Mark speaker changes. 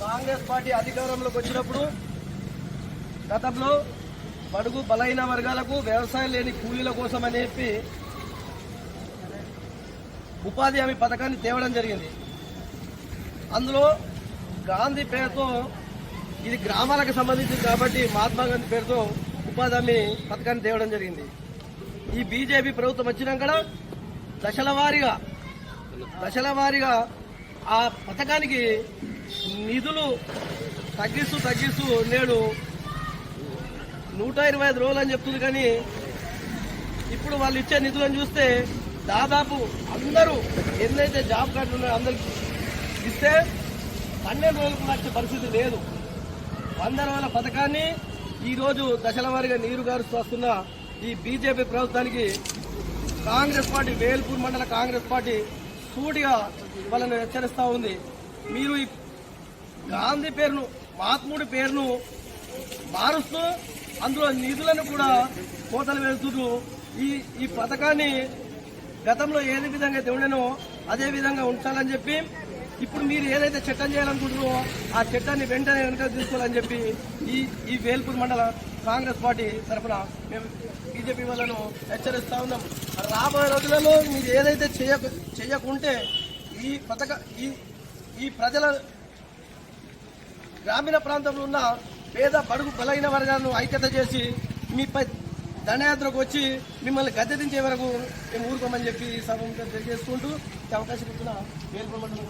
Speaker 1: Congress party అధికారంలోకి వచ్చినప్పుడు గతంలో బడుగు బలహీన వర్గాలకు వ్యవసాయం లేని కూలీల కోసం అని చెప్పి ఉపాధి హామీ పథకాన్ని తేవడం జరిగింది. అందులో గాంధీ పేరుతో, ఇది గ్రామాలకు సంబంధించింది కాబట్టి మహాత్మా గాంధీ పేరుతో ఉపాధి హామీ పథకాన్ని తేవడం జరిగింది. ఈ బీజేపీ ప్రభుత్వం వచ్చినాక దశల వారీగా ఆ పథకానికి నిధులు తగ్గిస్తూ నేడు 125 రోజులు అని చెప్తుంది. కానీ ఇప్పుడు వాళ్ళు ఇచ్చే నిధులను చూస్తే దాదాపు అందరూ ఎన్నైతే జాబ్ కార్డులు ఉన్నాయో అందరికి ఇస్తే 12 రోజులకు వచ్చే పరిస్థితి లేదు. 100 రోజుల పథకాన్ని ఈరోజు దశల వారీగా నీరు గారుస్తూ వస్తున్న ఈ బీజేపీ ప్రభుత్వానికి కాంగ్రెస్ పార్టీ, వేల్పూర్ మండల కాంగ్రెస్ పార్టీ సూటిగా వాళ్ళని హెచ్చరిస్తూ ఉంది. మీరు ఈ గాంధీ పేరును, మహాత్ముడి పేరును మారుస్తూ అందులో నిధులను కూడా కోతలు వేస్తూ ఈ పథకాన్ని గతంలో ఏ విధంగా అయితే ఉండేనో అదే విధంగా ఉంచాలని చెప్పి ఇప్పుడు మీరు ఏదైతే చట్టం చేయాలనుకుంటున్నారో ఆ చట్టాన్ని వెంటనే వెనక తీసుకోవాలని చెప్పి ఈ వేల్పూర్ మండల కాంగ్రెస్ పార్టీ తరఫున మేము బీజేపీ వాళ్ళను హెచ్చరిస్తా ఉన్నాం. రాబోయే రోజులలో మీరు ఏదైతే చేయకుంటే ఈ ప్రజల గ్రామీణ ప్రాంతంలో ఉన్న పేద బడుగు బలైన వర్గాలను ఐక్యత చేసి మీపై దండయాత్రకు వచ్చి మిమ్మల్ని గద్దె దించే వరకు మేము ఊరుకోమని చెప్పి సభ తెలియజేసుకుంటూ అవకాశం ఇస్తున్న వేల్పూర్ మండలం